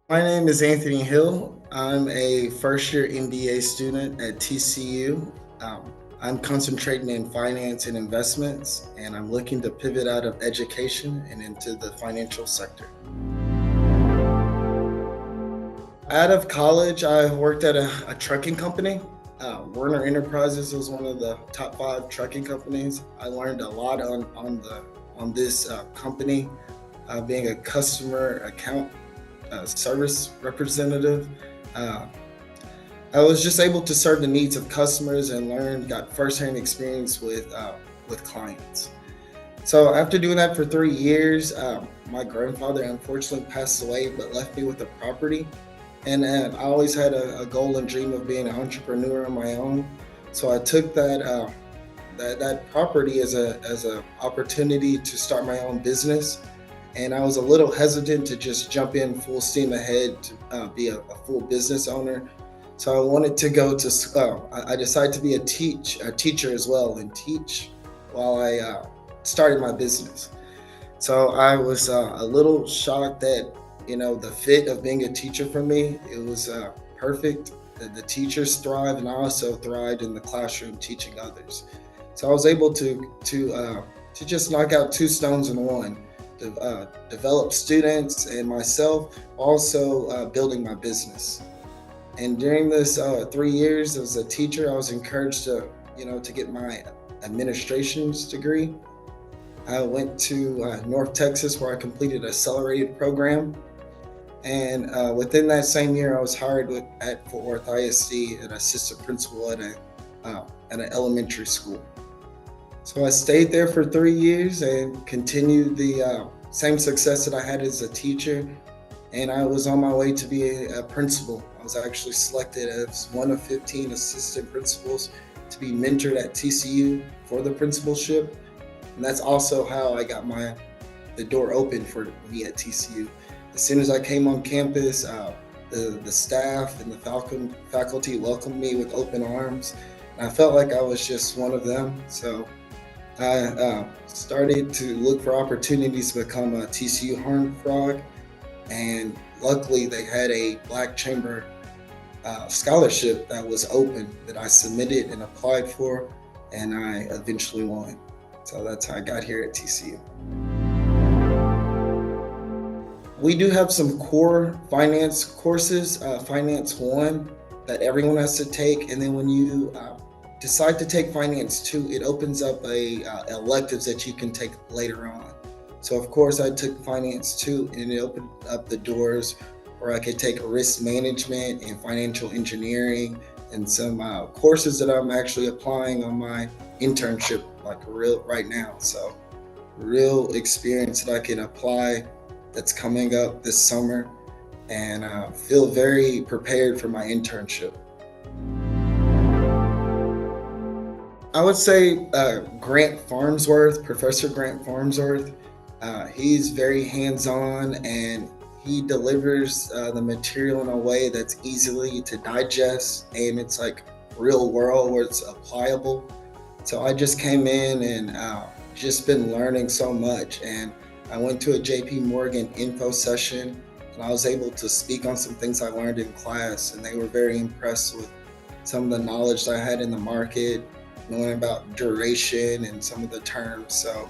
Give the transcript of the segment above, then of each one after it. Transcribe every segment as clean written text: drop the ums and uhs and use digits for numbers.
My name is Anthony Hill. I'm a first year MBA student at TCU. I'm concentrating in finance and investments, and I'm looking to pivot out of education and into the financial sector. Out of college, I worked at a trucking company. Werner Enterprises was one of the top five trucking companies. I learned a lot on this company, being a customer account service representative. Uh, I was just able to serve the needs of customers and got firsthand experience with clients. So after doing that for 3 years, my grandfather unfortunately passed away, but left me with a property. And I always had a goal and dream of being an entrepreneur on my own. So I took that property as a opportunity to start my own business, and I was a little hesitant to just jump in full steam ahead to be a full business owner. So I wanted to go to. I decided to be a teacher as well, and teach while I started my business. So I was a little shocked that the fit of being a teacher for me. It was perfect. The teachers thrive, and I also thrived in the classroom teaching others. So I was able to just knock out two stones in one, develop students and myself, also building my business. And during this 3 years as a teacher, I was encouraged to get my administration's degree. I went to North Texas where I completed an accelerated program. And within that same year, I was hired at Fort Worth ISD an assistant principal at an elementary school. So I stayed there for 3 years and continued the same success that I had as a teacher. And I was on my way to be a principal. I was actually selected as one of 15 assistant principals to be mentored at TCU for the principalship. And that's also how I got the door open for me at TCU. As soon as I came on campus, the staff and the faculty welcomed me with open arms. And I felt like I was just one of them. So I started to look for opportunities to become a TCU Horned Frog, and luckily they had a Black Chamber scholarship that was open that I submitted and applied for, and I eventually won. So that's how I got here at TCU. We do have some core finance courses, Finance 1, that everyone has to take. And then when you decide to take Finance 2, it opens up electives that you can take later on. So of course I took Finance 2, and it opened up the doors where I could take risk management and financial engineering and some courses that I'm actually applying on my internship like real right now. So real experience that I can apply that's coming up this summer, and feel very prepared for my internship. I would say Grant Farnsworth, Professor Grant Farnsworth. He's very hands-on, and he delivers the material in a way that's easily to digest, and it's like real world where it's applicable. So I just came in and just been learning so much. And I went to a JP Morgan info session, and I was able to speak on some things I learned in class, and they were very impressed with some of the knowledge that I had in the market, knowing about duration and some of the terms. So,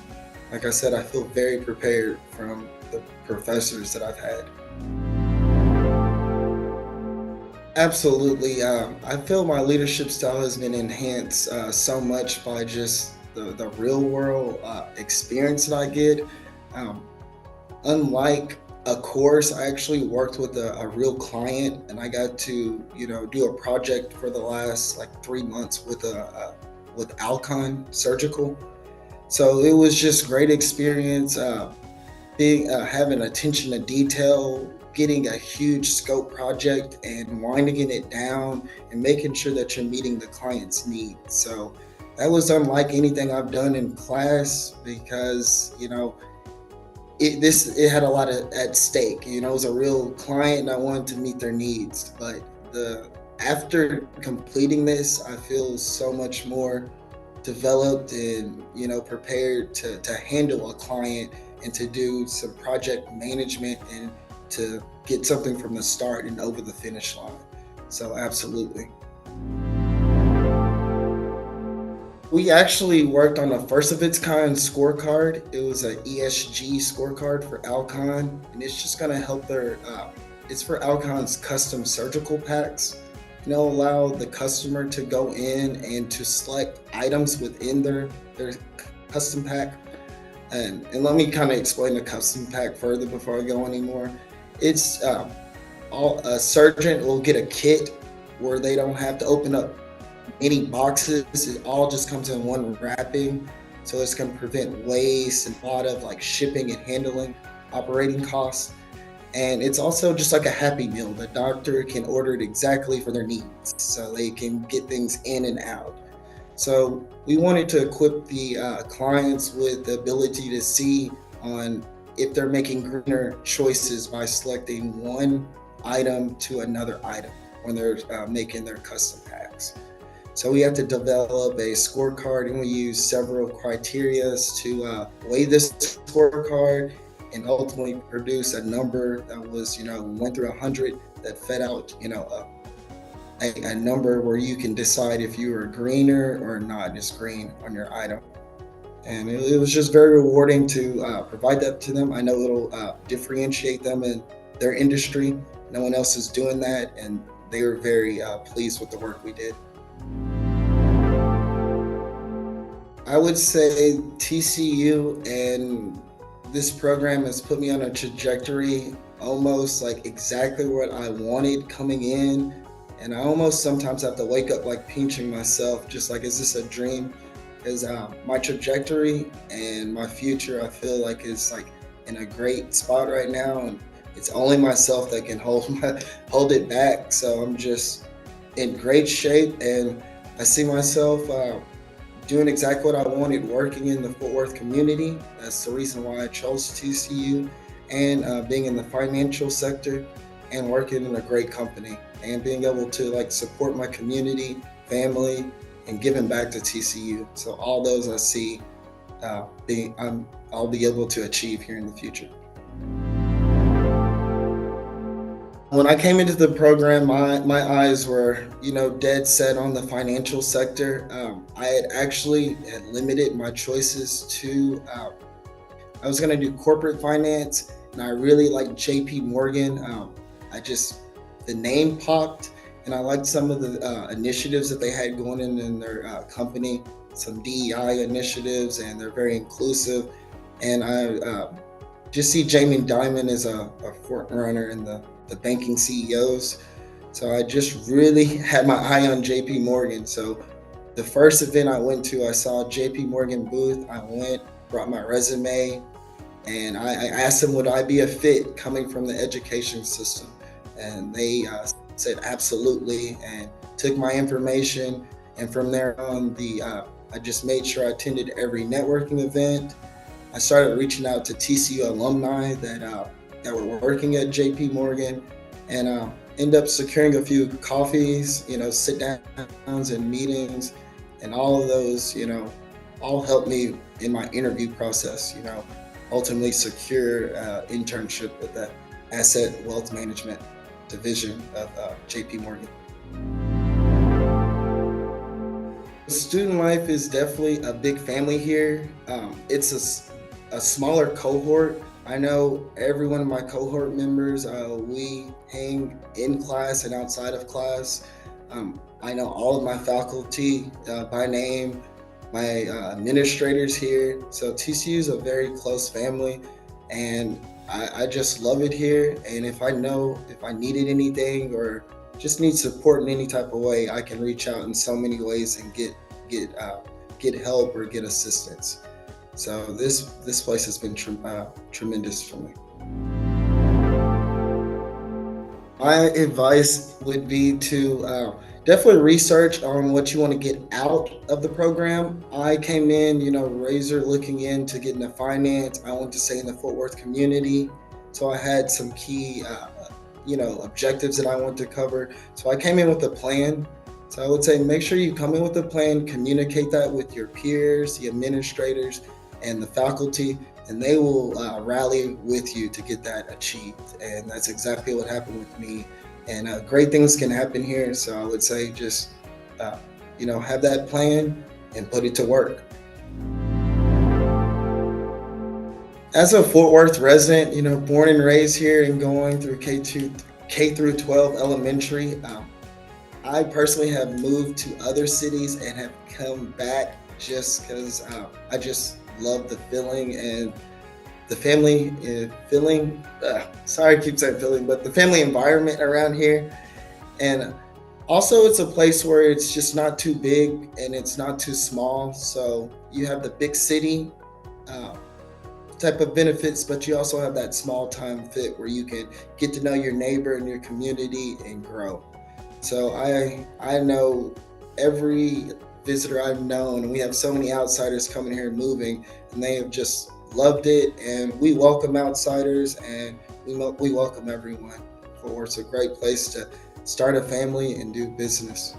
like I said, I feel very prepared from the professors that I've had. Absolutely. I feel my leadership style has been enhanced so much by just the real world experience that I get. Um, Unlike a course, I actually worked with a real client, and I got to do a project for the last like 3 months with Alcon Surgical. So it was just great experience. Being having attention to detail, getting a huge scope project and winding it down and making sure that you're meeting the client's needs. So that was unlike anything I've done in class, because it had a lot at stake. It was a real client, and I wanted to meet their needs. But the after completing this, I feel so much more developed and prepared to handle a client and to do some project management and to get something from the start and over the finish line. So absolutely. We actually worked on a first of its kind scorecard. It was an ESG scorecard for Alcon, and it's just going to help their. It's for Alcon's custom surgical packs. And it'll allow the customer to go in and to select items within their custom pack. And let me kind of explain the custom pack further before I go anymore. It's all a surgeon will get a kit where they don't have to open up any boxes. It all just comes in one wrapping, so it's going to prevent waste and a lot of like shipping and handling operating costs. And it's also just like a happy meal. The doctor can order it exactly for their needs, so they can get things in and out. So we wanted to equip the clients with the ability to see on if they're making greener choices by selecting one item to another item when they're making their custom packs. So we have to develop a scorecard, and we use several criteria to weigh this scorecard and ultimately produce a number that was, 1 through 100 that fed out, a number where you can decide if you are greener or not just green on your item. And it was just very rewarding to provide that to them. I know it'll differentiate them in their industry. No one else is doing that, and they were very pleased with the work we did. I would say TCU and this program has put me on a trajectory almost like exactly what I wanted coming in. And I almost sometimes have to wake up like pinching myself, just like, is this a dream? Because my trajectory and my future, I feel like is like in a great spot right now. And it's only myself that can hold it back. So I'm just in great shape, and I see myself doing exactly what I wanted, working in the Fort Worth community. That's the reason why I chose TCU, and being in the financial sector and working in a great company and being able to like support my community, family, and giving back to TCU. So all those I see I'll be able to achieve here in the future. When I came into the program, my eyes were, dead set on the financial sector. I had limited my choices to, I was going to do corporate finance, and I really liked JP Morgan. The name popped, and I liked some of the initiatives that they had going in their company, some DEI initiatives, and they're very inclusive. And I just see Jamie Dimon as a front runner in the banking CEOs. So I just really had my eye on JP Morgan. So the first event I went to, I saw JP Morgan booth. I went, brought my resume, and I asked them, would I be a fit coming from the education system? And they said absolutely, and took my information. And from there on, I just made sure I attended every networking event. I started reaching out to TCU alumni that were working at JP Morgan, and ended up securing a few coffees, sit downs and meetings, and all of those, all helped me in my interview process, ultimately secure internship with the asset wealth management division of JP Morgan. Student life is definitely a big family here. It's a smaller cohort. I know every one of my cohort members, we hang in class and outside of class. I know all of my faculty by name, my administrators here. So TCU is a very close family, and I just love it here. And if I needed anything or just need support in any type of way, I can reach out in so many ways and get help or get assistance. So this place has been tremendous for me. My advice would be to definitely research on what you want to get out of the program. I came in, razor looking into getting into finance. I want to stay in the Fort Worth community. So I had some key, objectives that I want to cover. So I came in with a plan. So I would say make sure you come in with a plan, communicate that with your peers, the administrators, and the faculty, and they will rally with you to get that achieved. And that's exactly what happened with me. And great things can happen here. So I would say just, uh, have that plan and put it to work. As a Fort Worth resident, born and raised here and going through K through 12 elementary, I personally have moved to other cities and have come back just because I just love the feeling and the family feeling. Sorry, I keep saying feeling, but the family environment around here. And also, it's a place where it's just not too big and it's not too small. So you have the big city uh, type of benefits, but you also have that small time fit where you can get to know your neighbor and your community and grow. So I know every visitor I've known, and we have so many outsiders coming here moving, and they have just loved it. And we welcome outsiders, and we welcome everyone. For it's a great place to start a family and do business.